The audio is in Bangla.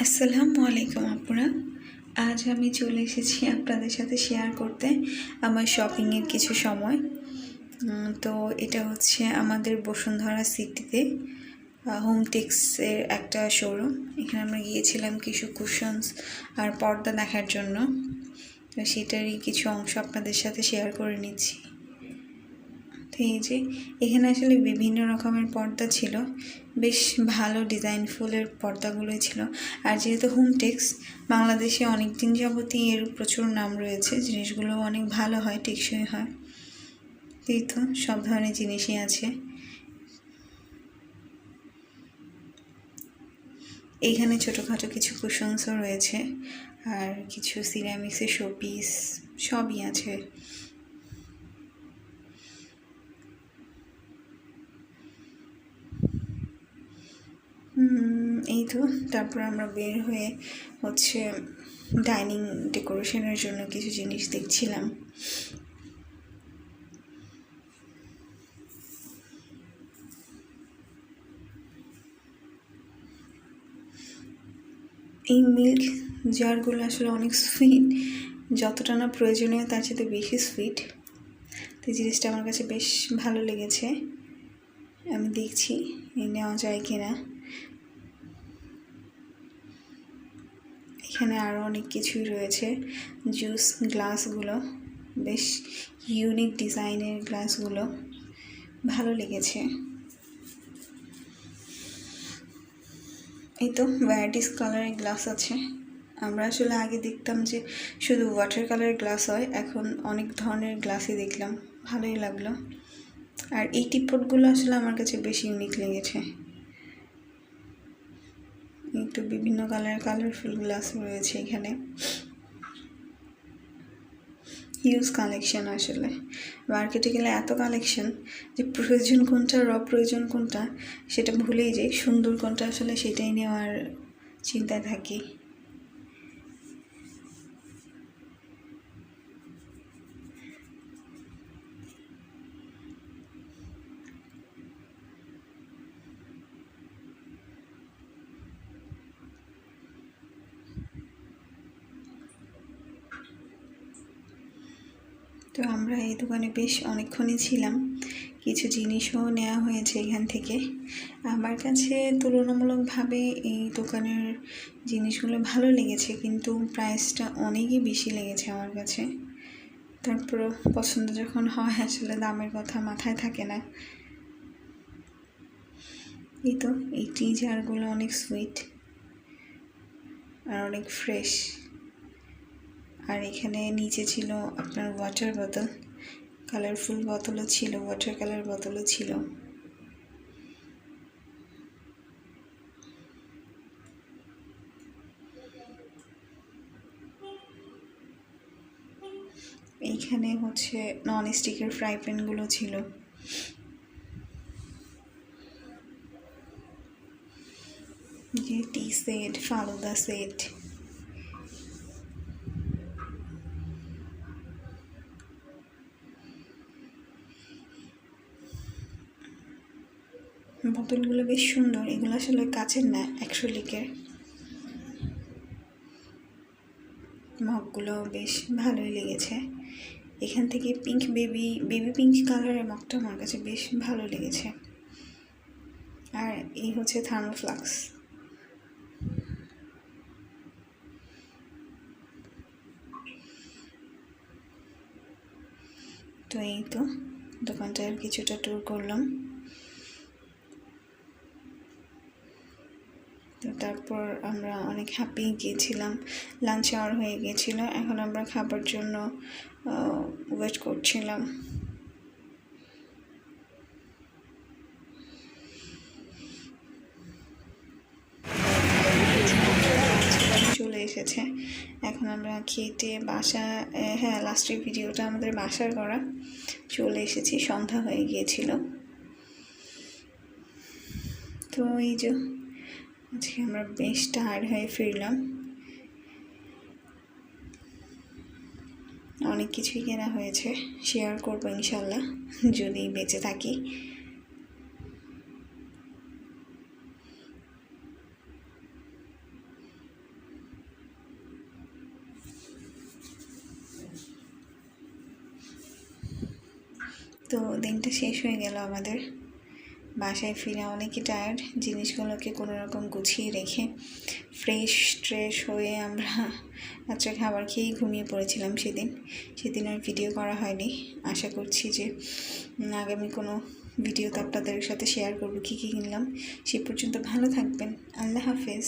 আসসালামু আলাইকুম আপুরা। আজ আমি চলে এসেছি আপনাদের সাথে শেয়ার করতে আমার শপিংয়ের কিছু সময়। তো এটা হচ্ছে আমাদের বসুন্ধরা সিটিতে হোমটেক্সের একটা শোরুম। এখানে আমরা গিয়েছিলাম কিছু কুশনস আর পর্দা দেখার জন্য। তো সেটারই কিছু অংশ আপনাদের সাথে শেয়ার করে নিচ্ছি। তো এই যে এখানে আসলে বিভিন্ন রকমের পর্দা ছিল, বেশ ভালো ডিজাইনফুলের পর্দাগুলোই ছিল। আর যেহেতু হোমটেক্স বাংলাদেশে অনেক দিন যাবতই এর প্রচুর নাম রয়েছে, জিনিসগুলো অনেক ভালো হয়, টেকসই হয়। এই তো সব ধরনের জিনিসই আছে। এইখানে ছোটোখাটো কিছু কুশনসও রয়েছে আর কিছু সিরামিক্সের শোপিস সবই আছে। এই তো তারপর আমরা বের হয়ে হচ্ছে ডাইনিং ডেকোরেশনের জন্য কিছু জিনিস দেখছিলাম। এই মিল্ক জারগুলো আসলে অনেক সুইট, যতটা না প্রয়োজনীয় তার সাথে বেশি সুইট। তো এই জিনিসটা আমার কাছে বেশ ভালো লেগেছে, আমি দেখছি নেওয়া যায় কিনা। এখানে আরও অনেক কিছুই রয়েছে, জুস গ্লাসগুলো বেশ ইউনিক ডিজাইনের, গ্লাসগুলো ভালো লেগেছে। এই তো ভ্যারাইটিস কালারের গ্লাস আছে। আমরা আসলে আগে দেখতাম যে শুধু ওয়াটার কালারের গ্লাস হয়, এখন অনেক ধরনের গ্লাসই দেখলাম, ভালোই লাগলো। আর এই টিপটগুলো আসলে আমার কাছে বেশ ইউনিক লেগেছে। একটু বিভিন্ন কালারফুল গ্লাস রয়েছে এখানে, হিউজ কালেকশন। আসলে মার্কেটে গেলে এত কালেকশন যে প্রয়োজন কোনটা আর অপ্রয়োজন কোনটা সেটা ভুলেই যাই, সুন্দর কোনটা আসলে সেটাই নেওয়ার চিন্তায় থাকি। তো আমরা এই দোকানে বেশ অনেকক্ষণই ছিলাম, কিছু জিনিসও নেওয়া হয়েছে এখান থেকে। আমার কাছে তুলনামূলকভাবে এই দোকানের জিনিসগুলো ভালো লেগেছে, কিন্তু প্রাইসটা অনেকই বেশি লেগেছে আমার কাছে। তারপরও পছন্দ যখন হয় আসলে দামের কথা মাথায় থাকে না। এই তো এই টি জারগুলো অনেক সুইট আর অনেক ফ্রেশ। আর এখানে নিচে ছিল আপনার ওয়াটার বোতল, কালারফুল বোতলও ছিল, ওয়াটার কালার বোতলও ছিল। এইখানে হচ্ছে নন স্টিকের ফ্রাই প্যানগুলো ছিল। যে টি সেট, ফালুদা সেট, বোতলগুলো বেশ সুন্দর। এগুলো আসলে কাচের না, অ্যাক্রিলিকের। মগগুলো বেশ ভালোই লেগেছে। এখান থেকে বেবি পিঙ্ক কালারের মগটা আমার কাছে বেশ ভালো লেগেছে। আর এই হচ্ছে থার্মোফ্লাক্স। তো এই তো দোকানটার কিছুটা ট্যুর করলাম। তো তারপর আমরা অনেক হ্যাপি গিয়েছিলাম, লাঞ্চ আওয়ার হয়ে গিয়েছিল, এখন আমরা খাবার জন্য ওয়েট করছিলাম। চলে এসেছে, এখন আমরা খেতে বাসা, হ্যাঁ লাস্টের ভিডিওটা আমাদের বাসার করা। চলে এসেছি, সন্ধ্যা হয়ে গিয়েছিল। তো এই যে আজকে আমরা বেশ টায়ার্ড হয়ে ফিরলাম। অনেক কিছুই কেনা হয়েছে, শেয়ার করবো ইনশাল্লাহ যদি বেঁচে থাকি। তো দিনটা শেষ হয়ে গেল আমাদের। বাসায় ফিরে অনেকই টায়ার্ড, জিনিসগুলোকে কোনো রকম গুছিয়ে রেখে ফ্রেশ হয়ে আমরা রাত্রে খাবার খেয়েই ঘুমিয়ে পড়েছিলাম। সেদিন আর ভিডিও করা হয়নি। আশা করছি যে আগামী কোনো ভিডিওতে আপনাদের সাথে শেয়ার করবো কী কী কিনলাম। সে পর্যন্ত ভালো থাকবেন। আল্লাহ হাফেজ।